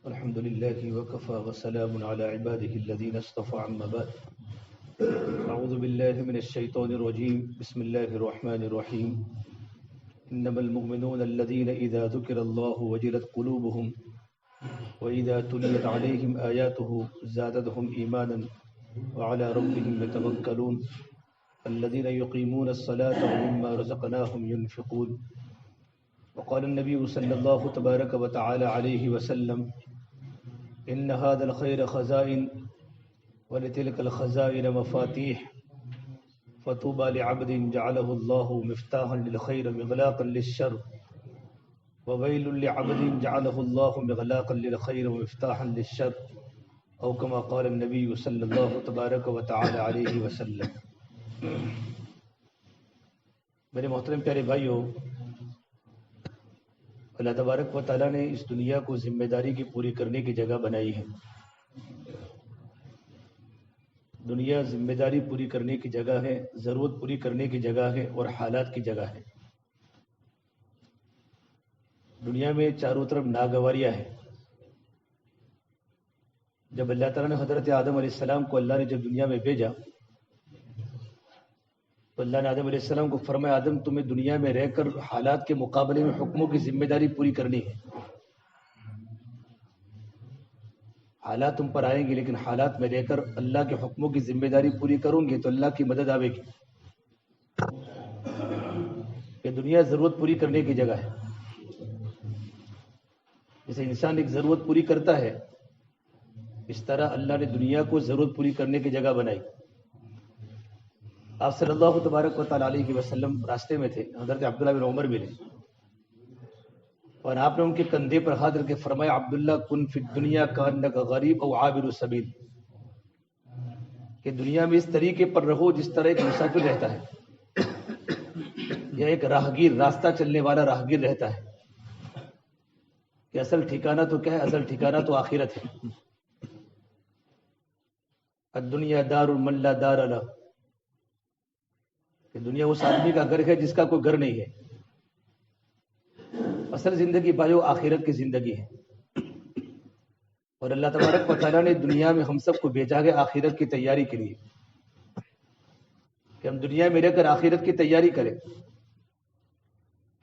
الحمد لله وكفى وسلام على عباده الذين اصطفى عما بعد. أعوذ بالله من الشيطان الرجيم. بسم الله الرحمن الرحيم. إنما المؤمنون الذين إذا ذكر الله وجلت قلوبهم وإذا تليت عليهم آياته زادتهم إيمانا وعلى ربهم يتوكلون الذين يقيمون الصلاة ومما رزقناهم ينفقون. وقال النبي صلى الله تبارك وتعالى عليه وسلم: إن هذا الخير خزائن ولتلك الخزائن مفاتيح فطوبى لعبد جعله الله مفتاحا للخير مغلاقا للشر وويل لعبد جعله الله مغلاقا للخير ومفتاحا للشر أو كما قال النبي صلى الله تبارك وتعالى عليه وسلم. میرے محترم پیارے بھائیو، اللہ تبارک و تعالیٰ نے اس دنیا کو ذمہ داری کی پوری کرنے کی جگہ بنائی ہے. دنیا ذمہ داری پوری کرنے کی جگہ ہے، ضرورت پوری کرنے کی جگہ ہے اور حالات کی جگہ ہے. دنیا میں چاروں طرف ناگواریاں ہیں. جب اللہ تعالیٰ نے حضرت آدم علیہ السلام کو اللہ نے جب دنیا میں بھیجا تو اللہ نے آدم علیہ السلام کو فرمایا: آدم، تمہیں دنیا میں رہ کر حالات کے مقابلے میں حکموں کی ذمہ داری پوری کرنی ہے. حالات تم پر آئیں گے لیکن حالات میں رہ کر اللہ کے حکموں کی ذمہ داری پوری کروں گے تو اللہ کی مدد آئے گی. یہ دنیا ضرورت پوری کرنے کی جگہ ہے. جیسے انسان ایک ضرورت پوری کرتا ہے، اس طرح اللہ نے دنیا کو ضرورت پوری کرنے کی جگہ بنائی. آپ صلی اللہ تبارک و تعالیٰ علیہ وسلم راستے میں تھے، حضرت عبداللہ بن عمر بھی نے، اور آپ نے ان کے کندھے پر ہاتھ رکھ کے فرمایا: عبداللہ، کن فی الدنیا کانک غریب او عابر السبیل، کہ دنیا میں اس طریقے پر رہو جس طرح ایک مسافر رہتا ہے یا ایک راہگیر، راستہ چلنے والا راہگیر رہتا ہے. کہ اصل ٹھکانہ تو کیا ہے؟ اصل ٹھکانہ تو آخرت ہے. الدنیا دار من لا دار له، کہ دنیا اس آدمی کا گھر ہے جس کا کوئی گھر نہیں ہے. اصل زندگی بھائیو آخرت کی زندگی ہے. اور اللہ تبارک و تعالیٰ نے دنیا میں ہم سب کو بھیجا ہے آخرت کی تیاری کے لیے، کہ ہم دنیا میں رہ کر آخرت کی تیاری کریں.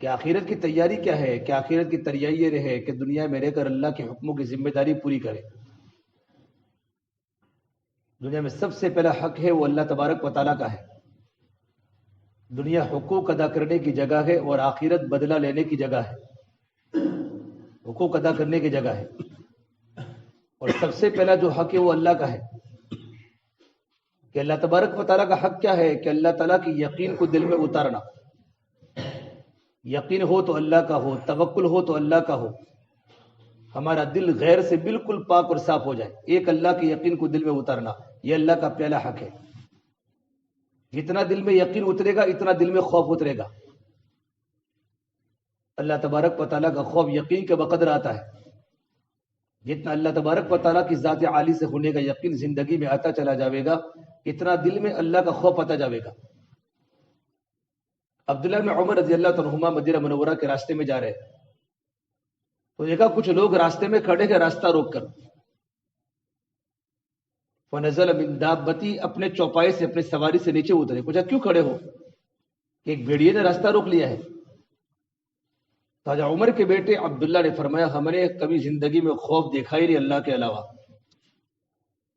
کہ آخرت کی تیاری کیا ہے؟ کہ آخرت کی تیاری یہ رہے کہ دنیا میں رہ کر اللہ کے حکموں کی ذمہ داری پوری کرے. دنیا میں سب سے پہلا حق ہے وہ اللہ تبارک و تعالیٰ کا ہے. دنیا حقوق ادا کرنے کی جگہ ہے اور آخرت بدلہ لینے کی جگہ ہے. حقوق ادا کرنے کی جگہ ہے، اور سب سے پہلا جو حق ہے وہ اللہ کا ہے. کہ اللہ تبارک و تعالیٰ کا حق کیا ہے؟ کہ اللہ تعالیٰ کی یقین کو دل میں اتارنا. یقین ہو تو اللہ کا ہو، توکل ہو تو اللہ کا ہو. ہمارا دل غیر سے بالکل پاک اور صاف ہو جائے. ایک اللہ کے یقین کو دل میں اتارنا، یہ اللہ کا پہلا حق ہے. جتنا دل میں یقین اترے گا اتنا دل میں خوف اترے گا. اللہ تبارک و تعالیٰ کا خوف یقین کے بقدر آتا ہے. جتنا اللہ تبارک و تعالیٰ کی ذات عالی سے ہونے کا یقین زندگی میں آتا چلا جاوے گا، اتنا دل میں اللہ کا خوف آتا جاوے گا. عبداللہ بن عمر رضی اللہ عنہما مدینہ منورہ کے راستے میں جا رہے تو دیکھا کچھ لوگ راستے میں کھڑے ہیں راستہ روک کر. فنزل من دابتی، اپنے چوپائے سے اپنے سواری سے نیچے اترے. پوچھا کیوں کھڑے ہو؟ کہ ایک بھیڑیے نے راستہ روک لیا ہے. خواجہ عمر کے بیٹے عبداللہ نے فرمایا: ہم نے کبھی زندگی میں خوف دیکھا ہی نہیں اللہ کے علاوہ.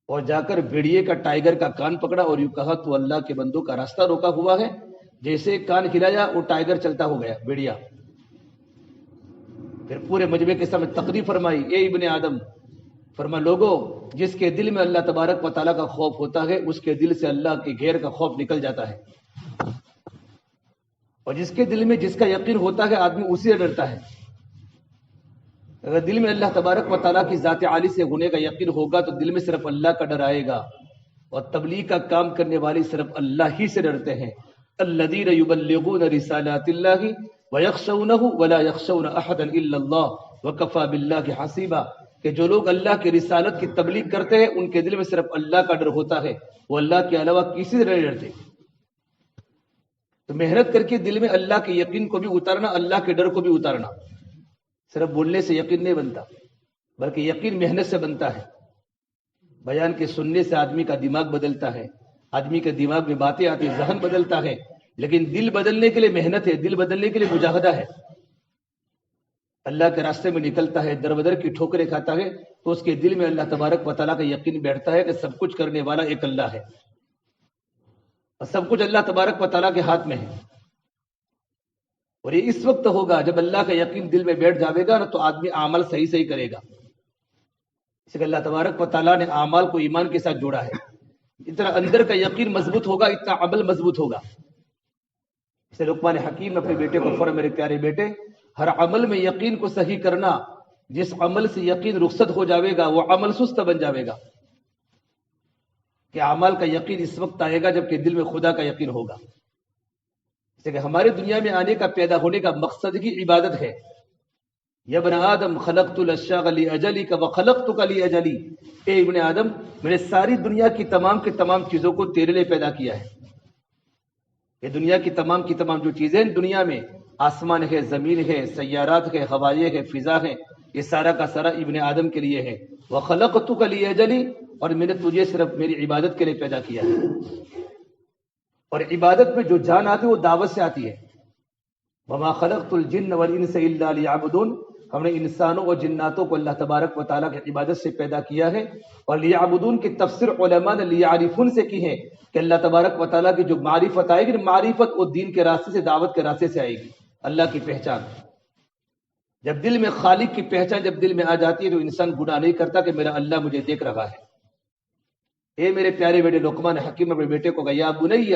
اور جا کر بھیڑیے کا ٹائیگر کا کان پکڑا اور یوں کہا: تو اللہ کے بندوں کا راستہ روکا ہوا ہے. جیسے کان ہلایا وہ ٹائیگر چلتا ہو گیا، بھیڑیا. پھر پورے مجمع کے سامنے تقریر فرمائی: اے ابن آدم، فرما لوگوں، جس کے دل میں اللہ تبارک و تعالیٰ کا خوف ہوتا ہے اس کے دل سے اللہ کے غیر کا خوف نکل جاتا ہے. اور جس کے دل میں جس کا یقین ہوتا ہے آدمی اسی سے ڈرتا ہے. اگر دل میں اللہ تبارک و تعالیٰ کی ذات عالی سے ہونے کا یقین ہوگا تو دل میں صرف اللہ کا ڈر آئے گا. اور تبلیغ کا کام کرنے والے صرف اللہ ہی سے ڈرتے ہیں. الذین یبلغون رسالات اللہ ویخشونہ ولا یخشون احدا الا اللہ وکفی باللہ حسیبا، کہ جو لوگ اللہ کی رسالت کی تبلیغ کرتے ہیں ان کے دل میں صرف اللہ کا ڈر ہوتا ہے، وہ اللہ کے علاوہ کسی سے نہیں ڈرتے. تو محنت کر کے دل میں اللہ کے یقین کو بھی اتارنا، اللہ کے ڈر کو بھی اتارنا. صرف بولنے سے یقین نہیں بنتا بلکہ یقین محنت سے بنتا ہے. بیان کے سننے سے آدمی کا دماغ بدلتا ہے، آدمی کے دماغ میں باتیں آتی ہیں، ذہن بدلتا ہے. لیکن دل بدلنے کے لیے محنت ہے، دل بدلنے کے لیے مجاہدہ ہے. اللہ کے راستے میں نکلتا ہے، در بدر کی ٹھوکریں کھاتا ہے، تو اس کے دل میں اللہ تبارک و تعالیٰ کا یقین بیٹھتا ہے کہ سب کچھ کرنے والا ایک اللہ ہے اور سب کچھ اللہ تبارک و تعالیٰ کے ہاتھ میں ہے. اور یہ اس وقت ہوگا جب اللہ کا یقین دل میں بیٹھ جاوے گا نا، تو آدمی اعمال صحیح صحیح کرے گا. اس لیے اللہ تبارک و تعالیٰ نے اعمال کو ایمان کے ساتھ جوڑا ہے. جتنا اندر کا یقین مضبوط ہوگا اتنا عمل مضبوط ہوگا. اس لیے لقمان حکیم اپنے بیٹے کو فرمایا، میرے پیارے بیٹے، ہر عمل میں یقین کو صحیح کرنا. جس عمل سے یقین رخصت ہو جاوے گا وہ عمل سست بن جاوے گا. کہ اعمال کا یقین اس وقت آئے گا جبکہ دل میں خدا کا یقین ہوگا. اس لیے ہمارے دنیا میں آنے کا، پیدا ہونے کا مقصد کی عبادت ہے. یا ابن آدم خلقت الاشیاء لاجلک وخلقتک لاجلی، اے ابن آدم، میں نے ساری دنیا کی تمام کی تمام چیزوں کو تیرے لیے پیدا کیا ہے. یہ دنیا کی تمام جو چیزیں دنیا میں، آسمان ہے، زمین ہے، سیارات ہے، ہوائیں ہے، فضا ہے، یہ سارا کا سارا ابن آدم کے لیے ہے. وخلقتک لاجلی، اور میں نے تجھے صرف میری عبادت کے لیے پیدا کیا ہے. اور عبادت میں جو جان آتی ہے وہ دعوت سے آتی ہے. وما خلقت الجن والانس الا لیعبدون، ہم نے انسانوں اور جناتوں کو اللہ تبارک و تعالیٰ کی عبادت سے پیدا کیا ہے. اور لیعبدون کی تفسیر علماء نے لیعرفون سے کی ہے کہ اللہ تبارک و تعالیٰ کی جو معرفت آئے گی، معرفت وہ دین کے راستے سے، دعوت کے راستے سے آئے گی. اللہ کی پہچان، جب دل میں خالق کی پہچان جب دل میں آ جاتی ہے تو انسان گناہ نہیں کرتا کہ میرا اللہ مجھے دیکھ رہا ہے. اے میرے پیارے بیٹے، لقمان حکیم اپنے بیٹے کو کہا، یا بنی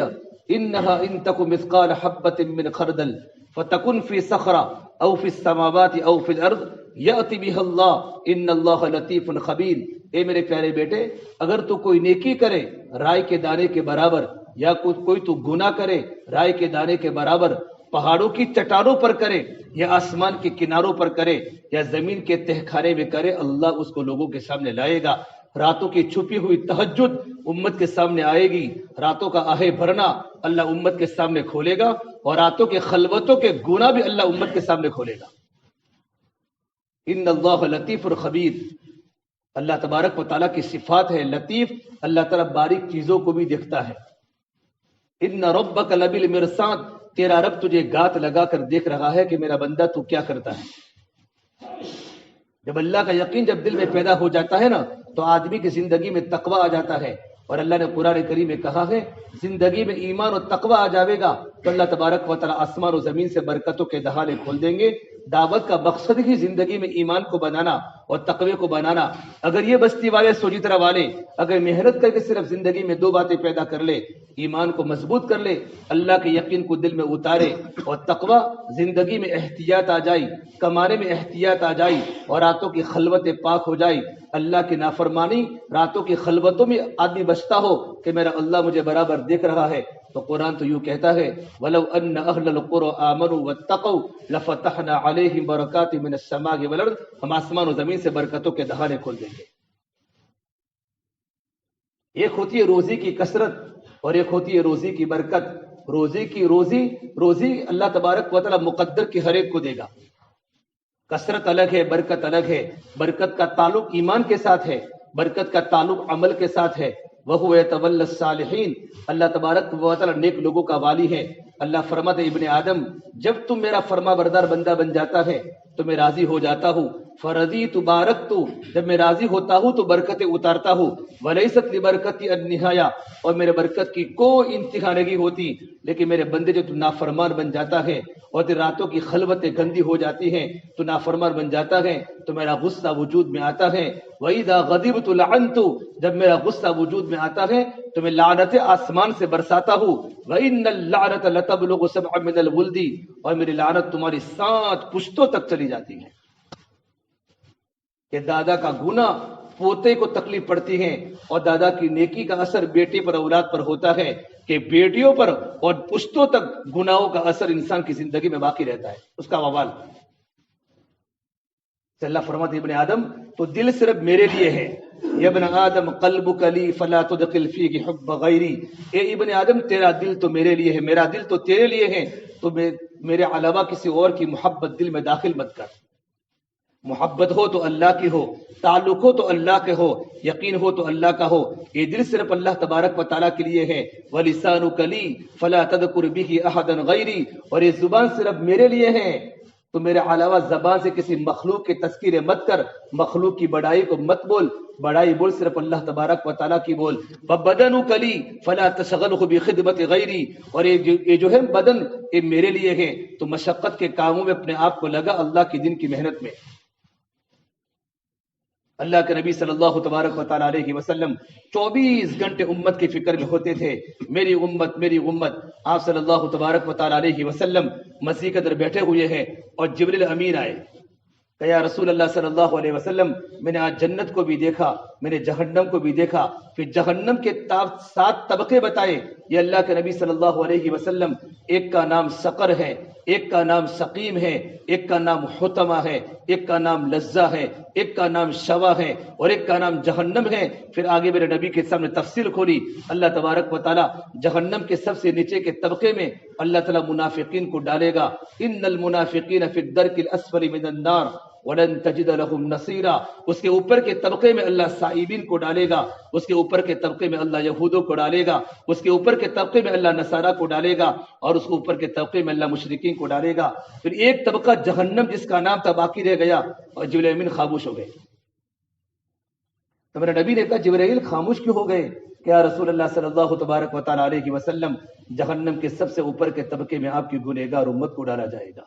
انہا ان تک مثقال حبۃ من خردل فتکن فی صخرہ او فی السماوات او فی الارض یأتی بها اللہ ان اللہ لطیف خبیر. اے میرے پیارے بیٹے، اگر تو کوئی نیکی کرے رائے کے دانے کے برابر، یا کوئی تو گناہ کرے رائے کے دانے کے برابر، پہاڑوں کی چٹانوں پر کرے یا آسمان کے کناروں پر کرے یا زمین کے تہ خانے میں کرے، اللہ اس کو لوگوں کے سامنے لائے گا. راتوں کی چھپی ہوئی تہجد امت کے سامنے آئے گی، راتوں کا آہ بھرنا اللہ امت کے سامنے کھولے گا، اور راتوں کے خلوتوں کے گناہ بھی اللہ امت کے سامنے کھولے گا. ان اللہ لطیف الخبیر، اللہ تبارک و تعالیٰ کی صفات ہے لطیف. اللہ تعالیٰ باریک چیزوں کو بھی دیکھتا ہے. ان ربک لبالمرصاد، تیرا رب تجھے گات لگا کر دیکھ رہا ہے کہ میرا بندہ تو کیا کرتا ہے. جب اللہ کا یقین جب دل میں پیدا ہو جاتا ہے نا، تو آدمی کی زندگی میں تقوی آ جاتا ہے. اور اللہ نے قرآن کریم میں کہا ہے، زندگی میں ایمان اور تقوی آ جاوے گا تو اللہ تبارک و تعالیٰ آسمان و زمین سے برکتوں کے دہانے کھول دیں گے. دعوت کا مقصد ہی زندگی میں ایمان کو بنانا اور تقوی کو بنانا. اگر یہ بستی والے، سوجترا والے اگر محنت کر کے صرف زندگی میں دو باتیں پیدا کر لے، ایمان کو مضبوط کر لے، اللہ کے یقین کو دل میں اتارے، اور تقوی زندگی میں احتیاط آ جائے، کمانے میں احتیاط آ جائے، اور راتوں کی خلوتیں پاک ہو جائے. اللہ کی نافرمانی راتوں کی خلوتوں میں آدمی بچتا ہو کہ میرا اللہ مجھے برابر دیکھ رہا ہے، تو قرآن تو یوں کہتا ہے، وَلَوْ أَنَّ أَهْلَ الْقُرَىٰ آمَنُوا وَاتَّقَوْا لَفَتَحْنَا عَلَيْهِمْ بَرَكَاتٍ مِّنَ السَّمَاءِ وَالْأَرْضِ، ہم آسمان و زمین سے برکتوں کے دہانے کھول دیں گے. ایک ہوتی ہے روزی کی کثرت اور ایک ہوتی ہے روزی کی برکت. روزی اللہ تبارک و تعالیٰ مقدر کی ہر ایک کو دے گا. کثرت الگ ہے، برکت الگ ہے. برکت کا تعلق ایمان کے ساتھ ہے، برکت کا تعلق عمل کے ساتھ ہے. وَهُوَ يَتَوَلَّى الصَّالِحِينَ، اللہ تبارک و تعالیٰ نیک لوگوں کا والی ہے. اللہ فرماتے ابن آدم، جب تم میرا فرما بردار بندہ بن جاتا ہے تو میں راضی ہو جاتا ہوں. فرضیت بارکت، جب میں راضی ہوتا ہوں تو برکتیں اتارتا ہوں. ولیست لبرکتی النہایہ، اور میرے برکت کی کوئی انتہا نہیں ہوتی. لیکن میرے بندے جو تو نافرمان بن جاتا ہے اور تیری راتوں کی خلوتیں گندی ہو جاتی ہیں، تو نافرمان بن جاتا ہے، تو میرا غصہ وجود میں آتا ہے. وَإِذَا غَضِبْتُ لَعَنْتُ، جب میرا غصہ وجود میں آتا ہے تو میں لعنتیں آسمان سے برساتا ہوں. وَإِنَّ اللَّعْنَةَ لَتَبْلُغُ سَبْعًا مِنَ الْوُلْدِ، اور میری لعنت تمہاری 7 پشتوں تک چلی جاتی ہے. کہ دادا کا گناہ پوتے کو تکلیف پڑتی ہے، اور دادا کی نیکی کا اثر بیٹے پر، اولاد پر ہوتا ہے، کہ بیٹیوں پر اور پشتوں تک گناہوں کا اثر انسان کی زندگی میں باقی رہتا ہے، اس کا وبال. اللہ فرماتے ابن آدم، تو دل صرف میرے لیے ہے. یا ابن آدم قلبک لی فلا تدخل فیہ حب غیری، اے ابن آدم تیرا دل تو میرے لیے ہے، میرا دل تو تیرے لیے ہے، تو میرے علاوہ کسی اور کی محبت دل میں داخل مت کر. محبت ہو تو اللہ کی ہو، تعلق ہو تو اللہ کے ہو، یقین ہو تو اللہ کا ہو۔ یہ دل صرف اللہ تبارک و تعالیٰ کے لیے ہے۔ وَلِسَانُكَ لِي فَلَا تَذْكُرْ بِهِ أَحَدًا غَيْرِي، اور یہ زبان صرف میرے لیے ہے، تو میرے علاوہ زبان سے کسی مخلوق کے تذکرے مت کر، مخلوق کی بڑائی کو مت بول، بڑائی بول صرف اللہ تبارک و تعالیٰ کی بول۔ وَبَدَنُكَ لِي فَلَا تَشْغَلْهُ بِخِدْمَةِ غَيْرِي، اور یہ جو ہے بدن یہ میرے لیے ہے، تو مشقت کے کاموں میں اپنے آپ کو لگا، اللہ کے دن کی محنت میں۔ اللہ کے نبی صلی اللہ تبارک و تعالیٰ علیہ وسلم 24 گھنٹے امت کی فکر میں ہوتے تھے، میری امت میری امت۔ آپ صلی اللہ تبارک و تعالیٰ علیہ وسلم مسیح کے در بیٹھے ہوئے ہیں اور جبریل امین آئے کہ یا رسول اللہ صلی اللہ علیہ وسلم، میں نے آج جنت کو بھی دیکھا، میں نے جہنم کو بھی دیکھا، پھر جہنم کے 7 طبقے بتائے۔ یہ اللہ کے نبی صلی اللہ علیہ وسلم، ایک کا نام سقر ہے، ایک کا نام سقیم ہے، ایک کا نام حطمہ ہے، ایک کا نام لظہ ہے، ایک کا نام شوا ہے، اور ایک کا نام جہنم ہے۔ پھر آگے میرے نبی کے سامنے تفصیل کھولی۔ اللہ تبارک و تعالیٰ جہنم کے سب سے نیچے کے طبقے میں اللہ تعالیٰ منافقین کو ڈالے گا۔ ان المنافقین فی الدرک الاسفل من النار وَلَن تَجِدَ لَهُمْ نَصِيرًا، اس کے اوپر کے طبقے میں اللہ سائبین کو ڈالے گا، اس کے اوپر کے طبقے میں اللہ یہودوں کو ڈالے گا، اس کے اوپر کے طبقے میں اللہ نصارہ کو ڈالے گا، اور اس کے اوپر کے طبقے میں اللہ مشرکین کو ڈالے گا۔ پھر ایک طبقہ جہنم جس کا نام تھا باقی رہ گیا، اور جبرائیل امین خاموش ہو گئے۔ تو میرے نبی نے کہا جبرائیل خاموش کیوں ہو گئے؟ کہ یا رسول اللہ صلی اللہ تبارک و تعالیٰ علیہ وسلم، جہنم کے سب سے اوپر کے طبقے میں آپ کی گنہگار امت کو ڈالا جائے گا،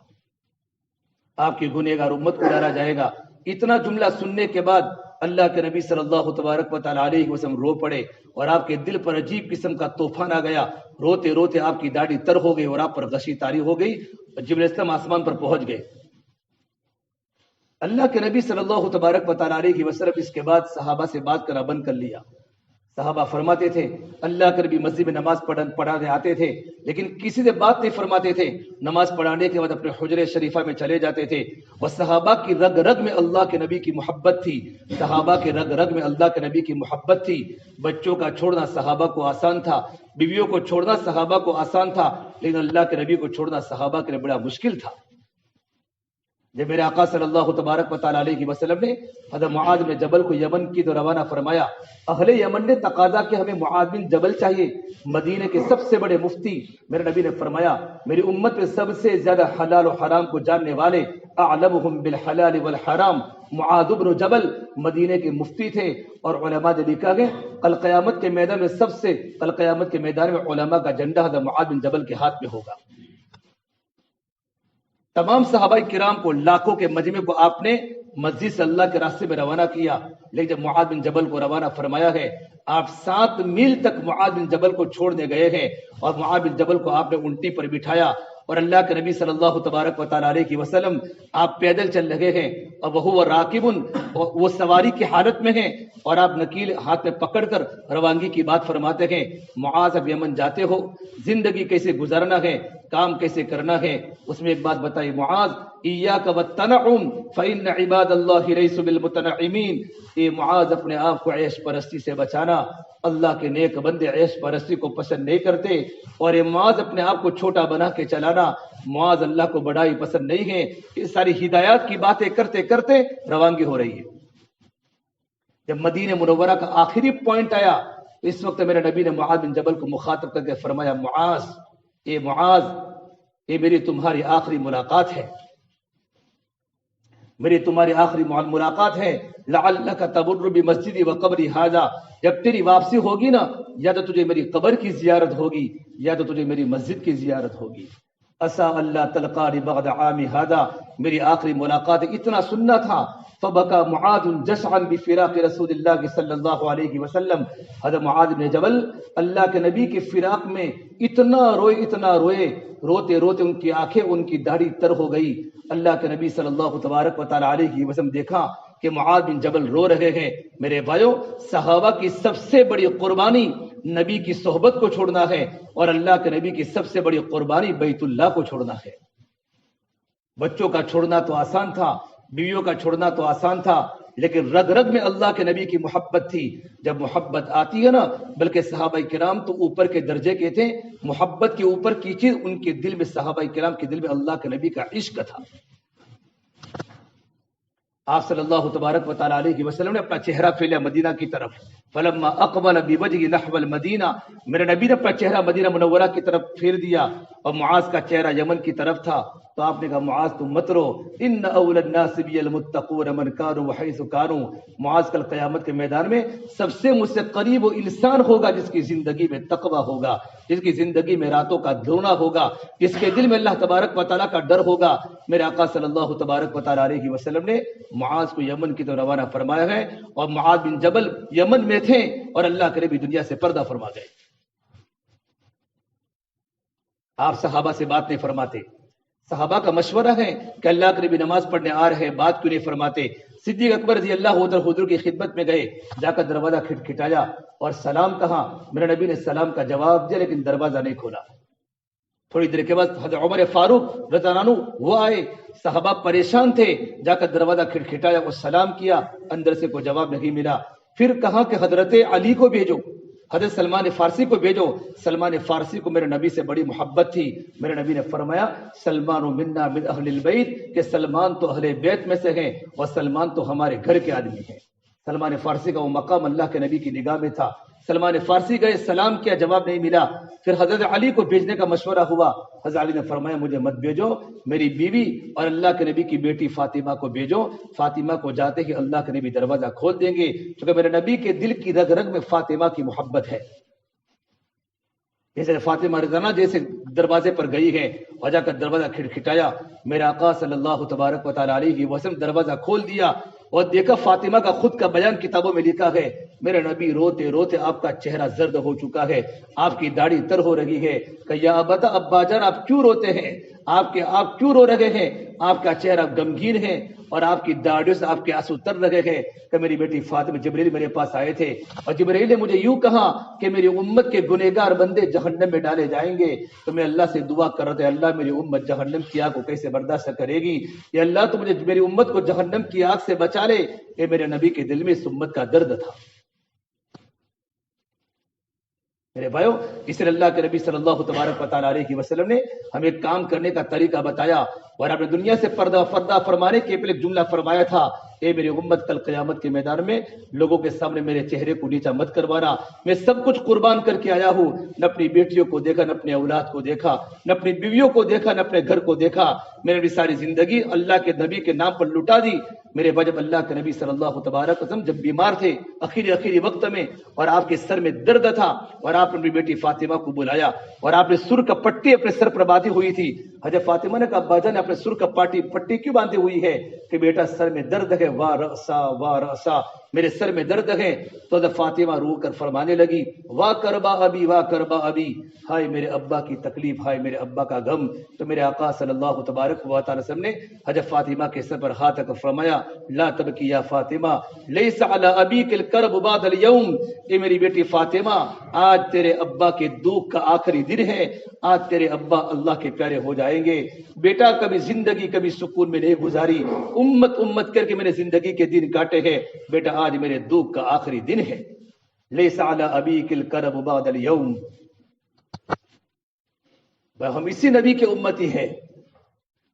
آپ کی گنہگار امت کو ڈالا جائے گا۔ اتنا جملہ سننے کے بعد اللہ کے نبی صلی اللہ تبارک و تعالیٰ علیہ وسلم رو پڑے، اور آپ کے دل پر عجیب قسم کا طوفان آ گیا۔ روتے روتے آپ کی داڑھی تر ہو گئی اور آپ پر غشی طاری ہو گئی، اور جبرائیل السلام آسمان پر پہنچ گئے۔ اللہ کے نبی صلی اللہ تبارک و تعالیٰ علیہ وسلم اس کے بعد صحابہ سے بات کرنا بند کر لیا۔ صحابہ فرماتے تھے اللہ کے نبی مسجد میں نماز پڑھانے آتے تھے، لیکن کسی سے بات نہیں فرماتے تھے، نماز پڑھانے کے بعد اپنے حجرے شریفہ میں چلے جاتے تھے۔ اور صحابہ کی رگ رگ میں اللہ کے نبی کی محبت تھی، صحابہ کے رگ رگ میں اللہ کے نبی کی محبت تھی۔ بچوں کا چھوڑنا صحابہ کو آسان تھا، بیویوں کو چھوڑنا صحابہ کو آسان تھا، لیکن اللہ کے نبی کو چھوڑنا صحابہ کے لیے بڑا مشکل تھا۔ جب میرے آقا صلی اللہ تبارک و تعالیٰ علیہ وسلم نے حضرت معاذ بن جبل کو یمن کی تو روانہ فرمایا، اہل یمن نے تقاضا کہ ہمیں معاذ بن جبل چاہیے، مدینے کے سب سے بڑے مفتی۔ میرے نبی نے فرمایا میری امت میں سب سے زیادہ حلال و حرام کو جاننے والے، اعلمہم بالحلال والحرام، معاذ بن جبل مدینے کے مفتی تھے۔ اور علماء نے لکھا ہے کل قیامت کے میدان میں کل قیامت کے میدان میں علماء کا جھنڈا حضرت معاذ بن جبل کے ہاتھ میں ہوگا۔ تمام صحابہ کرام کو، لاکھوں کے مجمع کو آپ نے مسجد سے اللہ کے راستے میں روانہ کیا، لیکن جب معاذ بن جبل کو روانہ فرمایا ہے، آپ 7 میل تک معاذ بن جبل کو چھوڑنے گئے ہیں، اور معاذ بن جبل کو آپ نے اونٹی پر بٹھایا، اور اللہ کے نبی صلی اللہ تبارک و تعالیٰ علیہ وسلم آپ پیدل چل رہے ہیں، اور وہ راکبن، وہ سواری کی حالت میں ہیں، اور آپ نکیل ہاتھ میں پکڑ کر روانگی کی بات فرماتے ہیں۔ معاذ اب یمن جاتے ہو، زندگی کیسے گزارنا ہے، کام کیسے کرنا ہے، اس میں ایک بات بتائی معاذ، ایاک والتنعم فإن عباد اللہ لیس بالمتنعمین۔ اے معاذ اپنے آپ کو عیش پرستی سے بچانا، اللہ کے نیک بندے عیش پرستی کو پسند نہیں کرتے، اور اے معاذ اپنے آپ کو چھوٹا بنا کے چلانا، معاذ اللہ کو بڑائی پسند نہیں ہے۔ یہ ساری ہدایات کی باتیں کرتے کرتے روانگی ہو رہی ہے۔ جب مدینہ منورہ کا آخری پوائنٹ آیا، اس وقت میرے نبی نے معاذ بن جبل کو مخاطب کر کے فرمایا معاذ، اے معاذ، یہ میری تمہاری آخری ملاقات ہے، میری تمہاری آخری ملاقات ہے۔ لعلک تبر بمسجدی وقبری ھذا، جب تیری واپسی ہوگی نا، یا تو تجھے میری قبر کی زیارت ہوگی، یا تو تجھے میری مسجد کی زیارت ہوگی۔ اسا اللہ تلقانی بعد عامی ھذا، میری آخری ملاقات اتنا سننا تھا۔ فبکا معاذ جشعا بفراق رسول اللہ صلی اللہ علیہ وسلم، حضرت معاذ بن جبل اللہ کے نبی کے فراق میں اتنا روئے، روتے روتے ان کی آنکھیں، ان کی داڑھی تر ہو گئی۔ اللہ کے نبی صلی اللہ تبارک و تعالیٰ علیہ وسلم دیکھا کہ معاذ بن جبل رو رہے ہیں۔ میرے بھائیوں، صحابہ کی سب سے بڑی قربانی نبی کی صحبت کو چھوڑنا ہے، اور اللہ کے نبی کی سب سے بڑی قربانی بیت اللہ کو چھوڑنا ہے۔ بچوں کا چھوڑنا تو آسان تھا، بیویوں کا چھوڑنا تو آسان تھا، لیکن رگ رگ میں اللہ کے نبی کی محبت تھی۔ جب محبت آتی ہے نا، بلکہ صحابہ کرام تو اوپر کے درجے کے تھے، محبت کے اوپر کی چیز ان کے دل میں، صحابہ کرام کے دل میں اللہ کے نبی کا عشق تھا۔ آپ صلی اللہ تبارک و تعالیٰ علیہ وسلم نے اپنا چہرہ پھیرا مدینہ کی طرف. فلما اقبل بوجهه نحو المدینہ، میرے نبی نے اپنا چہرہ مدینہ منورہ کی طرف پھیر دیا اور معاذ کا چہرہ یمن کی طرف تھا. تو آپ نے کہا معاذ تم مت رو، ان اول الناس بی المتقون من کانوا وحیث کانوا. معاذ کل قیامت کے میدان میں سب سے مجھ سے قریب وہ انسان ہوگا جس کی زندگی میں تقوی ہوگا، جس کی زندگی میں راتوں کا دھونا ہوگا، جس کے دل میں اللہ تبارک و تعالیٰ کا ڈر ہوگا. میرے آقا صلی اللہ تبارک و تعالیٰ علیہ وسلم نے معاذ کو یمن کی طرف روانہ فرمایا ہے، اور معاذ بن جبل یمن میں تھے اور اللہ کرے بھی دنیا سے پردہ فرما گئے. آپ صحابہ سے بات نہیں فرماتے. صحابہ کا مشورہ ہے کہ اللہ کے نبی نماز پڑھنے آ رہے، بات کیوں نہیں فرماتے؟ صدیق اکبر رضی اللہ عنہ حضور کی خدمت میں گئے، جا کر دروازہ کھٹکھٹایا اور سلام کہا. میرے نبی نے سلام کا جواب دیا لیکن دروازہ نہیں کھولا. تھوڑی دیر کے بعد حضرت عمر فاروق رضی اللہ عنہ وہ آئے، صحابہ پریشان تھے، جا کر دروازہ کھٹکھٹایا اور سلام کیا، اندر سے کوئی جواب نہیں ملا. پھر کہا کہ حضرت علی کو بھیجو، حضرت سلمان فارسی کو بھیجو. سلمان فارسی کو میرے نبی سے بڑی محبت تھی. میرے نبی نے فرمایا سلمان منا من اہل البیت، کہ سلمان تو اہل بیت میں سے ہیں اور سلمان تو ہمارے گھر کے آدمی ہیں. سلمان فارسی کا وہ مقام اللہ کے نبی کی نگاہ میں تھا. سلمان فارسی گئے، سلام کیا، جواب نہیں ملا. پھر حضرت علی کو بھیجنے کا مشورہ ہوا. حضرت علی نے فرمایا مجھے مت بھیجو، میری بیوی اور اللہ کے نبی کی بیٹی فاطمہ کو بھیجو. فاطمہ کو جاتے ہی اللہ کے نبی دروازہ کھول دیں گے، کیونکہ میرے نبی کے دل کی رگ رگ میں فاطمہ کی محبت ہے. جیسے فاطمہ رضانہ جیسے دروازے پر گئی ہے اور جا کر دروازہ کھٹکھٹایا. میرے آقا صلی اللہ تبارک و تعالیٰ علیہ وسلم دروازہ کھول دیا اور دیکھا فاطمہ کا خود کا بیان کتابوں میں لکھا ہے. میرے نبی روتے روتے آپ کا چہرہ زرد ہو چکا ہے، آپ کی داڑھی تر ہو رہی ہے. کہ یا ابتا، ابا جان آپ کیوں روتے ہیں؟ آپ کیوں رو رہے ہیں؟ آپ کا چہرہ غمگین ہے اور آپ کی داڑھیوں سے آپ کے آنسو تر رہے ہیں. کہ میری بیٹی فاطمہ، جبرائیل میرے پاس آئے تھے اور جبرائیل نے مجھے یوں کہا کہ میری امت کے گنہگار بندے جہنم میں ڈالے جائیں گے. تو میں اللہ سے دعا کر رہا تھا، اللہ میری امت جہنم کی آگ کو کیسے برداشت کرے گی؟ یا اللہ تو مجھے میری امت کو جہنم کی آگ سے بچا لے. کہ میرے نبی کے دل میں اس امت کا درد تھا. میرے بھائیو، اس لیے اللہ کے نبی صلی اللہ تبارک و تعالیٰ علیہ وسلم نے ہمیں کام کرنے کا طریقہ بتایا اور اپنے دنیا سے پردہ فرمانے کے پہلے ایک جملہ فرمایا تھا، اے میری امت کل قیامت کے میدان میں لوگوں کے سامنے میرے چہرے کو نیچا مت کروانا. میں سب کچھ قربان کر کے آیا ہوں، نہ اپنی بیٹیوں کو دیکھا، نہ اپنے اولاد کو دیکھا، نہ اپنی بیویوں کو دیکھا، نہ اپنے گھر کو دیکھا. میں نے ساری زندگی اللہ کے نبی کے نام پر لٹا دی. میرے جب اللہ کے نبی صلی اللہ تبارک وسلم جب بیمار تھے آخری وقت میں اور آپ کے سر میں درد تھا اور آپ نے اپنی بیٹی فاطمہ کو بلایا اور آپ نے سر کا پٹی اپنے سر پر باندھی ہوئی تھی. حضرت فاطمہ نے کہا ابا جان اپنے سر کا پٹی کیوں باندھی ہوئی ہے؟ کہ بیٹا سر میں درد ہے، وا رأسا، میرے سر میں درد ہے. تو حضرت فاطمہ رو کر فرمانے لگی وا کربا ابی، وا کربا ابی، ہائے میرے ابا کی تکلیف، ہائے میرے ابا کا غم. تو میرے آقا صلی اللہ تبارک و تعالی وسلم نے حضرت فاطمہ کے سر پر ہاتھ رکھ فرمایا لا تبکی یا فاطمہ لیس علی ابیک الکرب بعد اليوم. اے میری بیٹی فاطمہ، آج تیرے ابا کے دکھ کا آخری دن ہے، آج تیرے ابا اللہ کے پیارے ہو جائیں گے. بیٹا کبھی زندگی کبھی سکون میں نہیں گزاری، امت کر کے میں نے زندگی کے دن کاٹے ہیں، بیٹا آج میرے دکھ کا آخری دن ہے. لیس علی ابیک الکرب بعد اليوم. ہم اسی نبی کے امتی ہیں.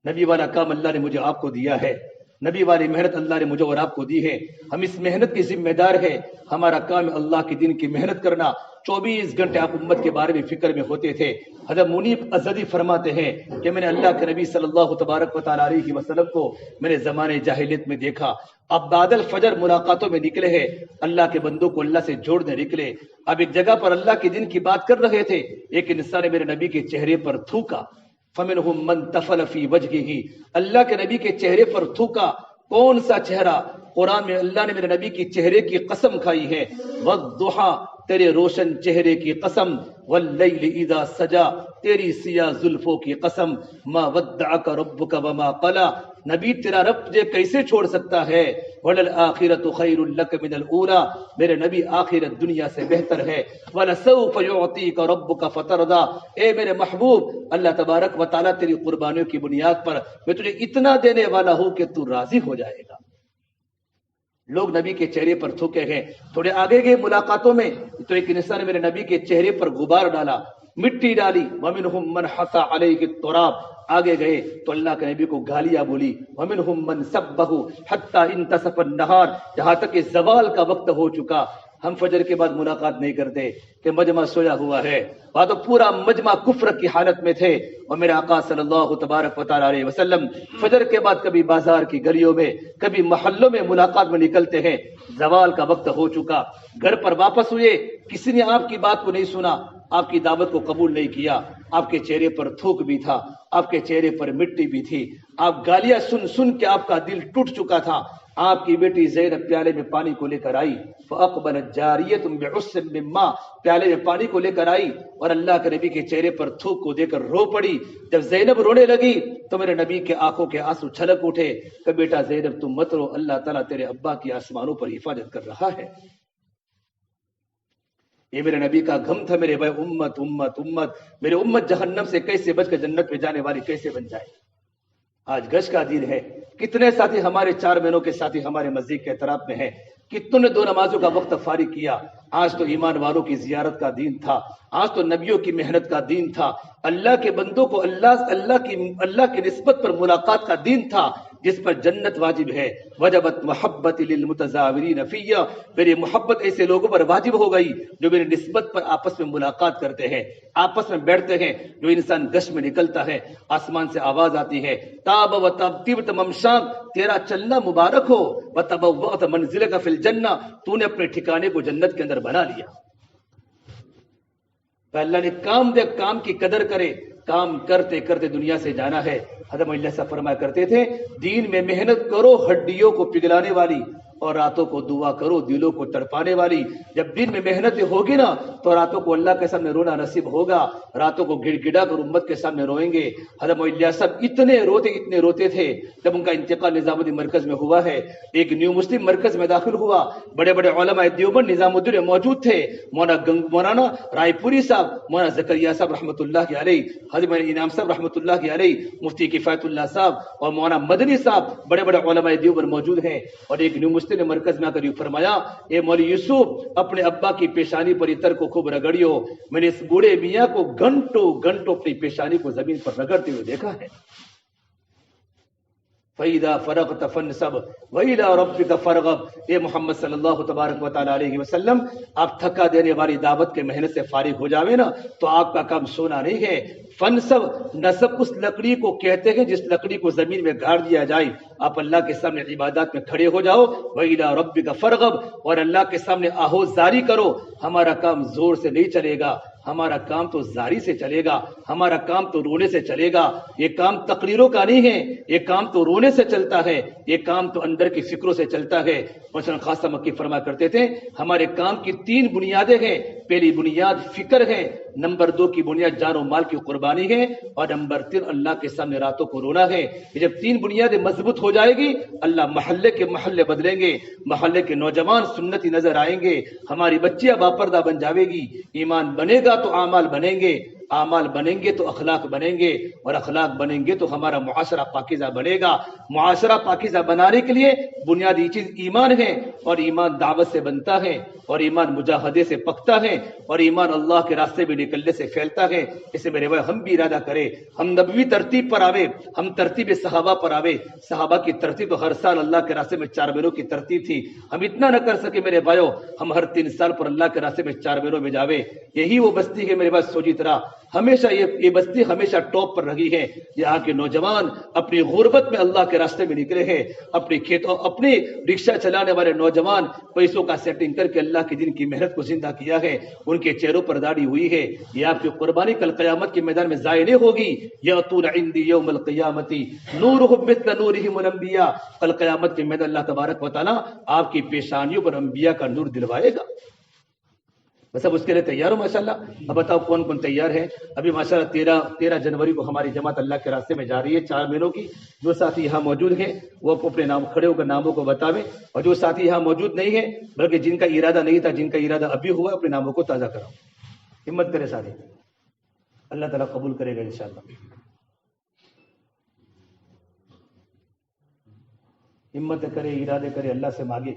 نبی والا کام اللہ نے مجھے آپ کو دیا ہے، نبی والی محنت اللہ نے مجھے اور آپ کو دی ہے. ہم اس محنت کی ذمہ دار ہے. ہمارا کام اللہ کے دین کی محنت کرنا. 24 گھنٹے آپ امت کے بارے میں فکر میں ہوتے تھے. حضرت منیب ازدی فرماتے ہیں کہ میں نے اللہ کے نبی صلی اللہ تبارک و تعالیٰ علیہ وسلم کو میں نے زمانے جاہلیت میں دیکھا. اب بعد الفجر ملاقاتوں میں نکلے ہیں، اللہ کے بندوں کو اللہ سے جوڑنے نکلے. اب ایک جگہ پر اللہ کے دین کی بات کر رہے تھے، ایک انسان نے میرے نبی کے چہرے پر تھوکا. فمنہم من تفل فی وجہہ، اللہ کے نبی کے چہرے پر تھوکا. کون سا چہرہ؟ قرآن میں اللہ نے میرے نبی کی چہرے کی قسم کھائی ہے، والضحیٰ، تیرے روشن چہرے کی قسم، واللیل اذا سجا، تیری سیاہ زلفوں کی قسم، ما ودعک ربک وما قلا، نبی تیرا رب تجھے کیسے چھوڑ سکتا ہے، وللآخرۃ خیر لک من الاولی، میرے نبی آخرت دنیا سے بہتر ہے، ولسوف یعطیک ربک فترضی، اے میرے محبوب اللہ تبارک و تعالیٰ تیری قربانیوں کی بنیاد پر میں تجھے اتنا دینے والا ہوں کہ تو راضی ہو جائے گا. لوگ نبی کے چہرے پر تھوکے ہیں. تھوڑے آگے گئے ملاقاتوں میں تو ایک انسان نے میرے نبی کے چہرے پر غبار ڈالا، مٹی ڈالی. وَمِنْهُمْ مَنْ حَصَى عَلَيْهِ التُّرَابَ، آگے گئے تو اللہ کے نبی کو گالیاں بولی، وَمِنْهُمْ مَنْ سَبَّهُ حَتَّى انْتَصَفَ النَّهَارِ، جہاں تک کہ زوال کا وقت ہو چکا، ہم فجر کے بعد ملاقات نہیں کرتے کہ مجمع سویا ہوا ہے، وہاں تو پورا مجمع کفر کی حالت میں تھے، اور میرے آقا صلی اللہ تبارک و تعالی علیہ وسلم فجر کے بعد کبھی بازار کی گلیوں میں کبھی محلوں میں ملاقات میں نکلتے ہیں، زوال کا وقت ہو چکا، گھر پر واپس ہوئے، کسی نے آپ کی بات کو نہیں سنا، آپ کی دعوت کو قبول نہیں کیا، آپ کے چہرے پر تھوک بھی تھا، آپ کے چہرے پر مٹی بھی تھی، آپ گالیاں سن سن کے آپ کا دل ٹوٹ چکا تھا، آپ کی بیٹی زینب پیالے میں پانی کو لے کر آئی، فَأَقْبَلَتْ جَارِيَةٌ بِعُصٍ مِّن مَّاءٍ، پیالے میں پانی کو لے کر آئی اور اللہ کے نبی کے چہرے پر تھوک کو دے کر رو پڑی۔ جب زینب رونے لگی تو میرے نبی کے آنکھوں کے آنسو چھلک اٹھے کہ بیٹا زینب تم مت رو، اللہ تعالیٰ تیرے ابا کی آسمانوں پر حفاظت کر رہا ہے۔ یہ میرے نبی کا غم تھا، میرے بھائی، امت امت امت، میرے امت جہنم سے کیسے بچ کر جنت میں جانے والی کیسے بن جائے۔ آج گش کا دن ہے، کتنے ساتھی ہمارے 4 مہینوں کے ساتھی ہمارے مسجد کے اطراف میں ہیں، کتنوں نے 2 نمازوں کا وقت فارغ کیا۔ آج تو ایمان والوں کی زیارت کا دن تھا، آج تو نبیوں کی محنت کا دن تھا، اللہ کے بندوں کو اللہ کی نسبت پر ملاقات کا دن تھا، جس پر جنت واجب ہے۔ وجبت محبت للمتزاورین فیہ، میری محبت ایسے لوگوں پر واجب ہو گئی جو میری نسبت پر آپس میں ملاقات کرتے ہیں، آپس میں بیٹھتے ہیں۔ جو انسان گشت میں نکلتا ہے، آسمان سے آواز آتی ہے، تاب و طبت ممشاک، تیرا چلنا مبارک ہو، وتبوأت منزلک فی الجنہ، تو نے اپنے ٹھکانے کو جنت کے اندر بنا لیا۔ تو اللہ نے کام دے، کام کی قدر کرے، کام کرتے کرتے دنیا سے جانا ہے۔ حضرت اللہ صاحب فرمایا کرتے تھے، دین میں محنت کرو ہڈیوں کو پگھلانے والی، اور راتوں کو دعا کرو دلوں کو تڑپانے والی۔ جب دن میں محنت ہوگی نا تو راتوں کو اللہ کے سامنے رونا نصیب ہوگا، راتوں کو گڑ گڑا کر امت کے سامنے روئیں گے۔ حضرت اللہ صاحب اتنے روتے تھے جب ان کا انتقال نظام الدین مرکز میں ہوا ہے۔ ایک نیو مسلم مرکز میں داخل ہوا، بڑے بڑے علماء دیوبند نظام الدین موجود تھے، مولانا رائے پوری صاحب، مولانا زکریا صاحب رحمۃ اللہ علیہ، حضرت انعام صاحب رحمۃ اللہ علیہ، مفتی کفایت اللہ صاحب اور مولانا مدنی صاحب، بڑے بڑے علماء دیوبند موجود ہیں۔ اور ایک نیو مسلم نے مرکز میں آ کر یہ فرمایا، اے مولوی یوسف، اپنے ابا کی پیشانی پر عطر کو خوب رگڑیو۔ میں نے اس بوڑھے میاں کو گھنٹوں گھنٹوں اپنی پیشانی کو زمین پر رگڑتے ہوئے دیکھا ہے۔ فَإِذَا فَرَغْتَ فَانْصَبْ وَإِلَىٰ رَبِّكَ فَارْغَب، اے محمد صلی اللہ تبارک و تعالیٰ علیہ وسلم، آپ تھکا دینے والی دعوت کے محنت سے فارغ ہو جاوے نا تو آپ کا کام سونا نہیں ہے۔ فنصب، نصب اس لکڑی کو کہتے ہیں جس لکڑی کو زمین میں گاڑ دیا جائے۔ آپ اللہ کے سامنے عبادات میں کھڑے ہو جاؤ، وَإِلَىٰ رَبِّكَ فَارْغَب، اور اللہ کے سامنے آہوز زاری کرو۔ ہمارا کام زور سے نہیں چلے گا، ہمارا کام تو زاری سے چلے گا، ہمارا کام تو رونے سے چلے گا۔ یہ کام تقریروں کا نہیں ہے، یہ کام تو رونے سے چلتا ہے، یہ کام تو اندر کی فکروں سے چلتا ہے۔ مثلا خاصہ مکی فرما کرتے تھے، ہمارے کام کی 3 بنیادیں ہیں۔ پہلی بنیاد فکر ہے، نمبر 2 کی بنیاد جان و مال کی قربانی ہے، اور نمبر 3 اللہ کے سامنے راتوں کو رونا ہے۔ جب 3 بنیادیں مضبوط ہو جائے گی، اللہ محلے کے محلے بدلیں گے، محلے کے نوجوان سنتی نظر آئیں گے، ہماری بچیاں باپردہ بن جاوے گی۔ ایمان بنے گا تو اعمال بنیں گے، اعمال بنیں گے تو اخلاق بنیں گے، اور اخلاق بنیں گے تو ہمارا معاشرہ پاکیزہ بنے گا۔ معاشرہ پاکیزہ بنانے کے لیے بنیادی چیز ایمان ہے، اور ایمان دعوت سے بنتا ہے، اور ایمان مجاہدے سے پکتا ہے، اور ایمان اللہ کے راستے میں نکلنے سے پھیلتا ہے۔ اسے میرے بھائی ہم بھی ارادہ کریں، ہم نبوی ترتیب پر آوے، ہم ترتیب صحابہ پر آوے۔ صحابہ کی ترتیب تو ہر سال اللہ کے راستے میں 4 مہینوں کی ترتیب تھی، ہم اتنا نہ کر سکے میرے بھائیوں، ہم ہر 3 سال پر اللہ کے راستے میں 4 مہینوں میں جاوے۔ یہی وہ بستی ہے میرے بھائی سوجیترا، ہمیشہ یہ بستی ہمیشہ ٹاپ پر رہی ہے۔ یہاں کے نوجوان اپنی غربت میں اللہ کے راستے میں نکلے ہیں، اپنی کھیتوں، اپنی رکشہ چلانے والے نوجوان پیسوں کا سیٹنگ کر کے اللہ کے دین کی محنت کو زندہ کیا ہے، ان کے چہروں پر داڑھی ہوئی ہے۔ یہ آپ کی قربانی کل قیامت کے میدان میں ضائع نہیں ہوگی۔ یاتون عندی یوم القیامت نورہم مثل نورہم الانبیاء، کل قیامت کے میدان اللہ تبارک و تعالیٰ آپ کی پیشانیوں پر انبیاء کا نور دلوائے گا۔ بس اب اس کے لیے تیار ہو ماشاءاللہ؟ اب بتاؤ کون کون تیار ہے؟ ابھی ماشاءاللہ 13 جنوری کو ہماری جماعت اللہ کے راستے میں جا رہی ہے 4 مہینوں کی۔ جو ساتھی یہاں موجود ہیں وہ اپنے نام کھڑے ہو کر ناموں کو بتاویں، اور جو ساتھی یہاں موجود نہیں ہیں بلکہ جن کا ارادہ نہیں تھا، جن کا ارادہ ابھی ہوا، اپنے ناموں کو تازہ کراؤ۔ ہمت کرے ساتھی، اللہ تعالیٰ قبول کرے گا انشاءاللہ۔ ہمت کرے، ارادے کرے، اللہ سے مانگے۔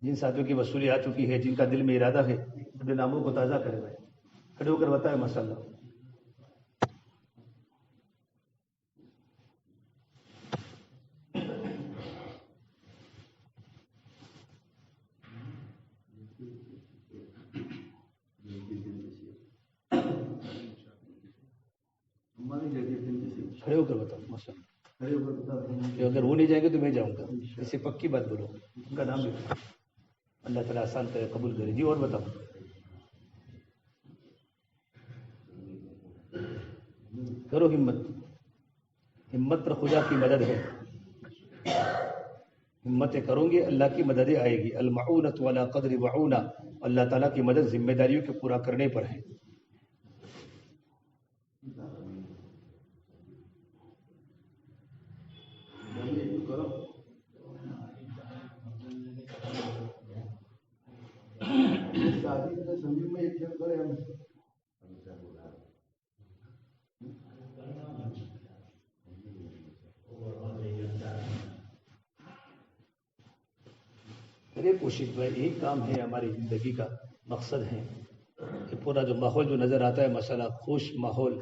جن ساتھیوں کی وصولی آ چکی ہے، جن کا دل میں ارادہ ہے، اپنے ناموں کو تازہ کرے بھائی، کھڑے ہو کر بتائے ماشاءاللہ۔ ہو کر بتاؤ ماشاء اللہ، کہ اگر وہ نہیں جائیں گے تو میں جاؤں گا، اسے پکی بات بولو، ان کا نام لکھو، اللہ تعالیٰ آسان کرے، قبول کرے. جی اور بتاؤ. کرو ہمت، ہمت پر خدا کی مدد ہے، ہمتیں کرو گے اللہ کی مددیں آئے گی. المعونۃ علی قدر وعونہ، اللہ تعالیٰ کی مدد ذمہ داریوں کے پورا کرنے پر ہے. ارے کوشش بھائی، یہی کام ہے ہماری زندگی کا مقصد ہے. یہ پورا جو ماحول جو نظر آتا ہے ماشاءاللہ، خوش ماحول،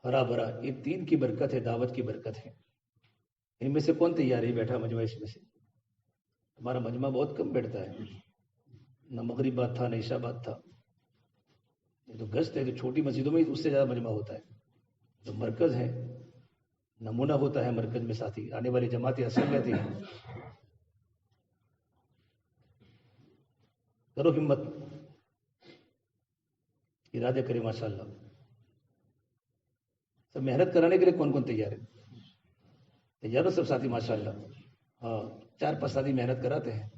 ہرا بھرا، یہ دین کی برکت ہے، دعوت کی برکت ہے. ان میں سے کون تیار ہے بیٹھا مجمع؟ اس میں سے ہمارا مجمع بہت کم بیٹھتا ہے، نہ مغرب بات تھا نہ عشاء بات تھا. یہ تو گشت ہے، جو چھوٹی مسجدوں میں اس سے زیادہ مجمع ہوتا ہے. جو مرکز ہے، نمونہ ہوتا ہے مرکز میں، ساتھی آنے والی جماعتیں اصل رہتی ہیں. کرو ہمت، ارادے کرے ماشاءاللہ. سب محنت کرانے کے لیے کون کون تیار ہے؟ تیار ہو سب ساتھی ماشاءاللہ؟ ہاں، 4-5 ساتھی محنت کراتے ہیں.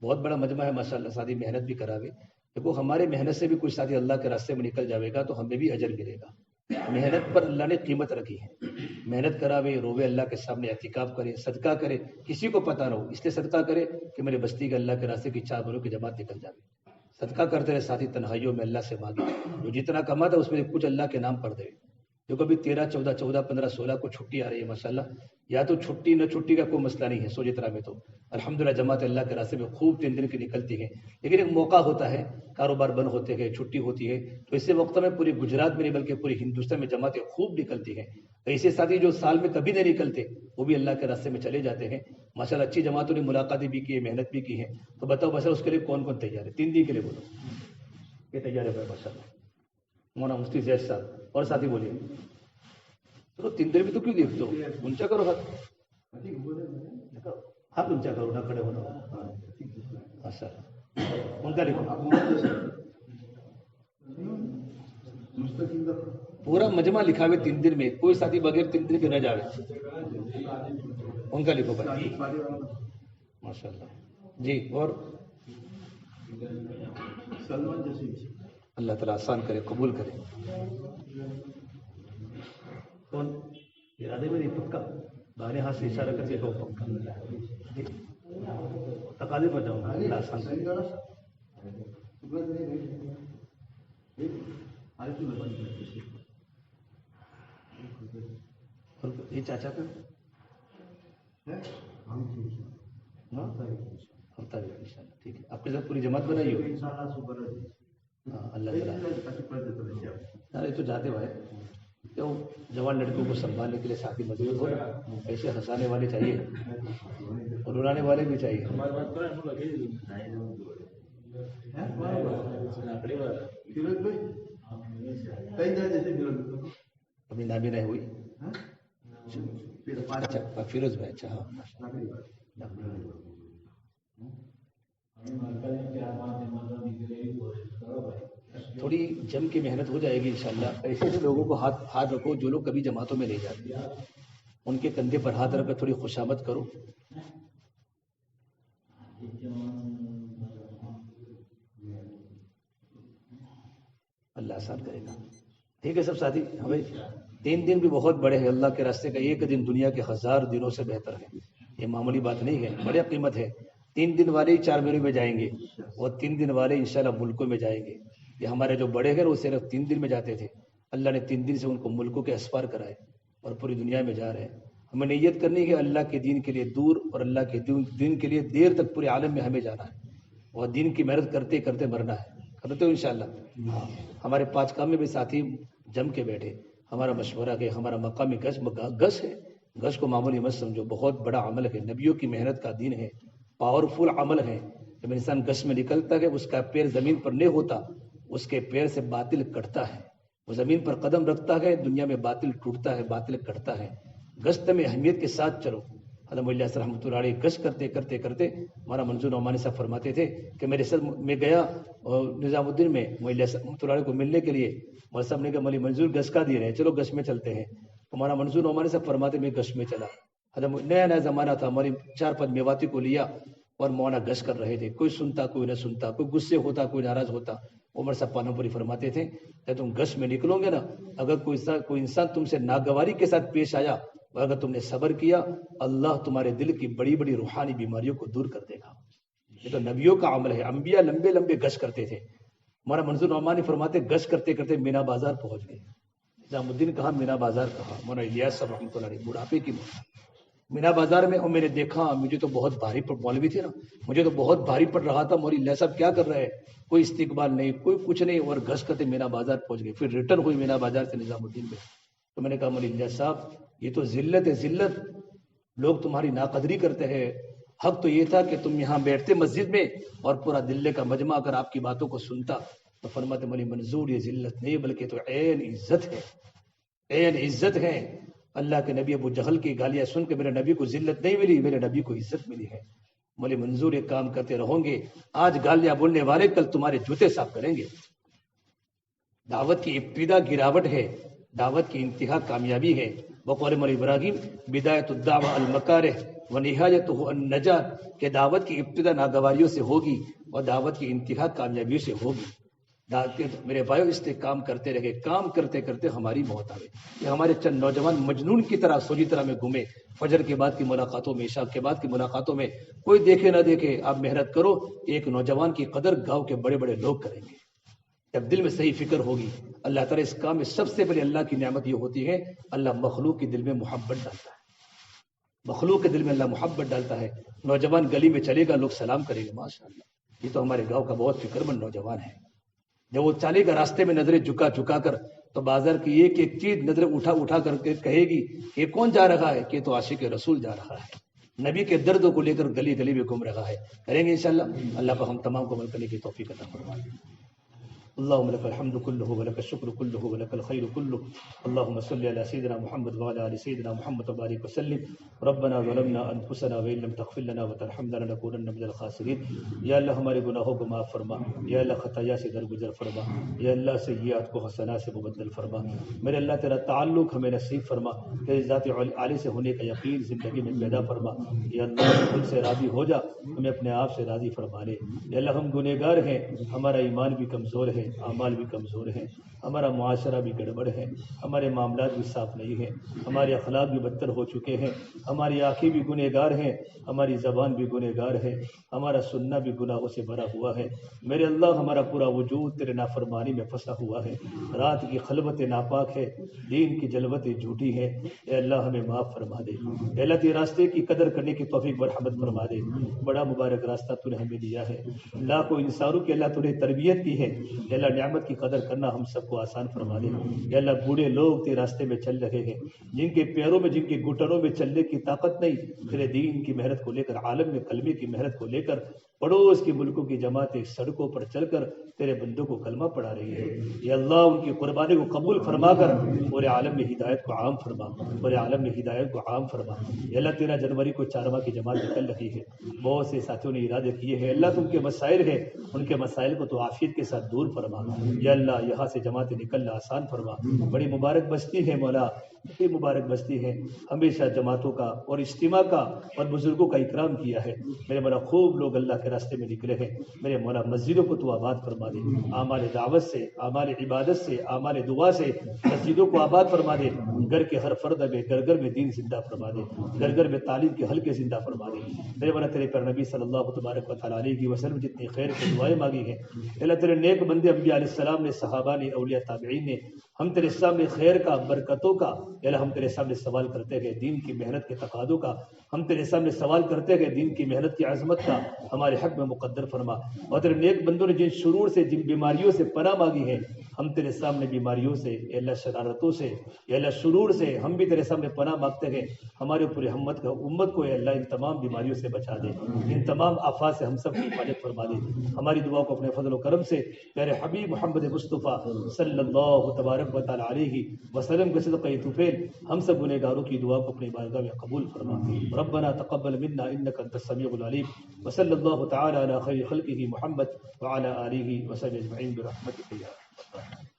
بہت بڑا مجمع ہے ماشاءاللہ، ساتھی محنت بھی کراوے. دیکھو ہمارے محنت سے بھی کچھ ساتھی اللہ کے راستے میں نکل جاوے گا تو ہمیں بھی اجر ملے گا. محنت پر اللہ نے قیمت رکھی ہے. محنت کراوے، روے اللہ کے سامنے، اعتکاف کرے، صدقہ کرے، کسی کو پتہ نہ ہو اس لیے صدقہ کرے کہ میرے بستی کے اللہ کے راستے کی 4 بھروں کی جماعت نکل جاوے. صدقہ کرتے رہے ساتھی، تنہائیوں میں اللہ سے مانگے، جو جتنا کماتا ہے اس میں کچھ اللہ کے نام پر دے. جو کبھی 13, 14, 14, 15, 16 کو چھٹی آ رہی ہے ماشاءاللہ، یا تو چھٹی نہ چھٹی کا کوئی مسئلہ نہیں ہے. سوجترا میں تو الحمدللہ جماعت اللہ کے راستے میں خوب 3 دن کی نکلتی ہے. لیکن ایک موقع ہوتا ہے، کاروبار بند ہوتے ہیں، چھٹی ہوتی ہے، تو اسی وقت میں پوری گجرات میں نہیں بلکہ پوری ہندوستان میں جماعتیں خوب نکلتی ہیں. ایسے ساتھی جو سال میں کبھی نہیں نکلتے وہ بھی اللہ کے راستے میں چلے جاتے ہیں ماشاءاللہ. اچھی جماعتوں نے ملاقاتیں بھی کی ہے، محنت بھی کی ہے. تو بتاؤ بس اس کے لیے کون کون تیار ہے؟ 3 دن کے لیے بولو یہ تیار ہے بھائی ماشاءاللہ. مولانا مفتی زید صاحب اور ساتھی بولیے. چلو 3 دن بھی تو کیوں دیکھتے ہو؟ اونچا کرو ہاتھ، ہاتھ اونچا کرو، نہ کھڑے ہونا. ہاں سر، ان کا لکھو. پورا مجمع لکھا ہوئے 3 دن میں، کوئی ساتھی بغیر 3 دن کے نہ جاوے. ان کا لکھو بھائی ماشاء اللہ. جی اور اللہ تعالیٰ آسان کرے، قبول کرے. کون ارادے میں نہیں پکا؟ دانے ہاتھ سے اشارہ کر کے کہو پکا. جی تقاضے پر جاؤں گا، اللہ آسان کرے. یہ چاچا کا ہوتا ہے انشاءاللہ. ٹھیک ہے، آپ کے ساتھ پوری جماعت بنائی ہو. ہاں اللہ تعالیٰ. یہ تو جاتے بھائی، کیوں جوان لڑکوں کو سنبھالنے کے لیے ساتھی مضبوط ہو، ایسے ہنسانے والے چاہیے اور اڑانے والے بھی چاہیے. اپنی نامی نہیں ہوئی. اچھا فیروز بھائی، اچھا ہاں. تھوڑی جم کے محنت ہو جائے گی انشاءاللہ. ایسے سے لوگوں کو ہاتھ رکھو جو لوگ کبھی جماعتوں میں نہیں جاتے، ان کے کندھے پر ہاتھ رکھ کر تھوڑی خوشامد کرو. اللہ آسان کرے گا. ٹھیک ہے سب ساتھی. ہمیں 3 دن بھی بہت بڑے ہیں. اللہ کے راستے کا ایک دن دنیا کے 1000 دنوں سے بہتر ہے. یہ معمولی بات نہیں ہے، بڑی قیمت ہے. 3 دن والے 4 مہینوں میں جائیں گے اور 3 دن والے انشاءاللہ ملکوں میں جائیں گے. یہ ہمارے جو بڑے ہیں وہ صرف 3 دن میں جاتے تھے، اللہ نے 3 دن سے ان کو ملکوں کے اسفار کرائے اور پوری دنیا میں جا رہے ہیں. ہمیں نیت کرنی ہے اللہ کے دین کے لیے دور اور اللہ کے دین کے لیے دیر تک پورے عالم میں ہمیں جانا ہے اور دین کی محنت کرتے کرتے مرنا ہے. کرتے ہو انشاءاللہ. ہمارے 5 کام میں بھی ساتھی جم کے بیٹھے. ہمارا مشورہ کہ ہمارا مقامی گش ہے. گش کو معمولی مت سمجھو، بہت بڑا عمل ہے، نبیوں کی محنت کا دین ہے، پاورفل عمل ہے. جب انسان گش میں نکلتا ہے اس کا پیر زمین پر نہیں ہوتا، اس کے پیر سے باطل کٹتا ہے. وہ زمین پر قدم رکھتا ہے، دنیا میں باطل ٹوٹتا ہے، باطل کٹتا ہے. گشت میں اہمیت کے ساتھ چلو. حضرت مولی علیہ رحمۃ اللہ علیہ گشت کرتے کرتے کرتے ہمارا منظور نعمانی صاحب فرماتے تھے کہ میرے ساتھ میں گیا نظام الدین میں مولی رحمۃ اللہ علیہ کو ملنے کے لیے. مولوی صاحب نے کہا مولی منظور گشت کا دے رہے ہیں, چلو گشت میں چلتے ہیں. ہمارا منظور نعمانی صاحب فرماتے میں گشت میں چلا. حضرت نیا نیا زمانہ تھا, ہماری 4-5 میواتی کو لیا اور مولانا گشت کر رہے تھے. کوئی سنتا کوئی نہ سنتا, کوئی غصے ہوتا کوئی ناراض ہوتا. عمر صاحب پانوپوری فرماتے تھے کہ تم گشت میں نکلو گے نا, اگر کوئی انسان تم سے ناگواری کے ساتھ پیش آیا اور اگر تم نے صبر کیا, اللہ تمہارے دل کی بڑی بڑی روحانی بیماریوں کو دور کر دے گا. یہ تو نبیوں کا عمل ہے. انبیاء لمبے لمبے گشت کرتے تھے. ہمارا منظور نعمانی فرماتے گشت کرتے کرتے مینا بازار پہنچ گئے. نظام الدین کہا, مینا بازار کہا. مولانا الیاس صاحب رحمۃ اللہ علیہ بڑھاپے کی موت. مینا بازار میں, اور میں نے دیکھا, مجھے تو بہت بھاری مولوی تھے نا, مجھے تو بہت بھاری پڑ رہا تھا. مولانا الیاس صاحب کیا کر رہے ہیں, کوئی استقبال نہیں, کوئی کچھ نہیں, اور گشت کرتے مینا بازار پہنچ گئے. پھر ریٹرن ہوئی مینا بازار سے نظام الدین میں. تو میں نے کہا مولانا الیاس صاحب یہ تو ذلت ہے, ذلت. لوگ تمہاری ناقدری کرتے ہیں. حق تو یہ تھا کہ تم یہاں بیٹھتے مسجد میں اور پورا دلے کا مجمع اگر آپ کی باتوں کو سنتا. تو فرماتے مولانا منظور یہ ذلت نہیں بلکہ تو عین عزت ہے, عین عزت ہے. اللہ کے نبی ابو جہل کی گالیاں سن کے میرے نبی کو ذلت نہیں ملی, میرے نبی کو عزت ملی ہے. مولانا منظور ایک کام کرتے رہو گے, آج گالیاں بولنے والے کل تمہارے جوتے صاف کریں گے. دعوت کی ابتدا گراوٹ ہے, دعوت کی انتہا کامیابی ہے. بقول مولانا ابراہیم بدایت الدعوہ المکارہ و نہایتہ النجات, کہ دعوت کی ابتدا ناگواریوں سے ہوگی اور دعوت کی انتہا کامیابیوں سے ہوگی. میرے بھائیو اس لیے کام کرتے رہے, کام کرتے کرتے ہماری موت آئے. یہ ہمارے چند نوجوان مجنون کی طرح سوجی طرح میں گھومے. فجر کے بعد کی ملاقاتوں میں, عشاء کے بعد کی ملاقاتوں میں, کوئی دیکھے نہ دیکھے, آپ محنت کرو. ایک نوجوان کی قدر گاؤں کے بڑے بڑے لوگ کریں گے. جب دل میں صحیح فکر ہوگی, اللہ تعالیٰ اس کام میں سب سے پہلے اللہ کی نعمت یہ ہوتی ہے, اللہ مخلوق کے دل میں محبت ڈالتا ہے. مخلوق کے دل میں اللہ محبت ڈالتا ہے. نوجوان گلی میں چلے گا, لوگ سلام کریں گے, ماشاء اللہ یہ تو ہمارے گاؤں کا بہت فکر مند نوجوان ہے. جب وہ چلے گا راستے میں نظریں جھکا جھکا کر, تو بازار کی ایک ایک چیز نظریں اٹھا اٹھا کر کے کہے گی یہ کون جا رہا ہے, کہ تو عاشق رسول جا رہا ہے, نبی کے دردوں کو لے کر گلی گلی میں گھوم رہا ہے. کریں گے انشاءاللہ. اللہ پر ہم تمام کو عمل کرنے کی توفیق عطا فرمائے. اللهم لك الحمد كله ولك الشكر كله ولك الخير كله. اللهم صل على سيدنا محمد وعلى ال سيدنا محمد وبارك وسلم. ربنا ظلمنا انفسنا وان لم تغفر لنا وترحمنا لنكونن من الخاسرين. یا اللہ ہمارے گناہوں کو معاف فرما, یا اللہ خطایا سے درگزر فرما, یا اللہ سیئات کو حسنات سے مبدل فرما. میرے اللہ تیرا تعلق ہمیں نصیب فرما, تیری ذات عالی سے ہونے کا یقین زندگی میں پیدا فرما. یا اللہ خود سے راضی ہو جا, ہمیں اپنے آپ سے راضی فرما لے. یا اللہ ہم گنہگار ہیں, ہمارا ایمان بھی کمزور ہے, اعمال بھی کمزور ہیں, ہمارا معاشرہ بھی گڑبڑ ہے, ہمارے معاملات بھی صاف نہیں ہیں, ہمارے اخلاق بھی بدتر ہو چکے ہیں, ہماری آنکھیں بھی گنہگار ہیں, ہماری زبان بھی گنہگار ہے, ہمارا سننا بھی گناہوں سے بھرا ہوا ہے. میرے اللہ ہمارا پورا وجود تیرے نافرمانی میں پھنسا ہوا ہے. رات کی خلوت ناپاک ہے, دین کی جلوت جھوٹی ہے. اے اللہ ہمیں معاف فرما دے. اے اللہ تیرے راستے کی قدر کرنے کی توفیق مرحمت فرما دے. بڑا مبارک راستہ تو نے ہمیں دیا ہے, لاکھوں انسانوں کی اللہ تو نے تربیت کی ہے. اے اللہ نعمت کی قدر کرنا ہم سب کو آسان فرما دے. اے اللہ بوڑھے لوگ تیرے راستے میں چل رہے ہیں, جن کے پیروں میں جن کے گھٹنوں میں چلنے کی طاقت نہیں, تیرے دین کی محنت کو لے کر, عالم میں کلمے کی محنت کو لے کر, پڑوس کے ملکوں کی جماعتیں سڑکوں پر چل کر تیرے بندوں کو کلمہ پڑھا رہی ہے. یا اللہ ان کی قربانی کو قبول فرما کر پورے عالم میں ہدایت کو عام فرما, پورے عالم میں ہدایت کو عام فرما. یا اللہ 13 جنوری کو چارواں کی جماعت نکل رہی ہے, بہت سے ساتھیوں نے ارادے کیے ہیں. اللہ تم کے مسائل ہے, ان کے مسائل کو تو عافیت کے ساتھ دور فرما. یا اللہ یہاں سے جماعت نکلنا آسان فرما. بڑی مبارک بستی ہے مولا, بڑی مبارک بستی ہے, ہمیشہ جماعتوں کا اور اجتماع کا اور بزرگوں کا اکرام کیا ہے. میرے مولا خوب لوگ اللہ کے راستے میں نکلے ہیں. میرے مولا مسجدوں کو تو آباد فرما دے, اعمال دعوت سے, اعمال عبادت سے, اعمال دعا سے مسجدوں کو آباد فرما دے. گھر کے ہر فرد میں, گھر گھر میں دین زندہ فرما دے, گھر گھر میں تعلیم کے حلقے زندہ فرما دے. میرے مولا تیرے پر نبی صلی اللہ تبارک و تعالیٰ علیہ وسلم جتنی خیر کی دعائیں مانگی ہیں, اللہ تیرے نیک بندے انبیاء علیہ السلام نے, صحابہ نے, اولیاء تابعین نے, ہم تیرے سامنے خیر کا, برکتوں کا, اللہ ہم تیرے سامنے سوال کرتے ہیں دین کی محنت کے تقاضوں کا, ہم تیرے سامنے سوال کرتے ہیں دین کی محنت کی عظمت کا, ہمارے حق میں مقدر فرما. اور تیرے نیک بندوں نے جن شرور سے, جن بیماریوں سے پناہ مانگی ہے, ہم تیرے سامنے بیماریوں سے, اے اللہ شرارتوں سے, اے اللہ شرور سے ہم بھی تیرے سامنے پناہ مانگتے ہیں. ہمارے پورے امت کو اے اللہ ان تمام بیماریوں سے بچا دے, ان تمام آفات سے ہم سب کی حفاظت فرما دے. ہماری دعا کو اپنے فضل و کرم سے پیارے حبیب محمد مصطفیٰ صلی اللہ تبارک رحمت تعالی علیہ وسلم کے صدقہ طفیل ہم سب گنہگاروں کی دعا کو اپنی بارگاہ میں قبول فرما. ربنا تقبل منا انك انت السميع العليم وصلى الله تعالى على خير خلقه محمد وعلى اله وصحبه اجمعين برحمتك يا ارحم الراحمين.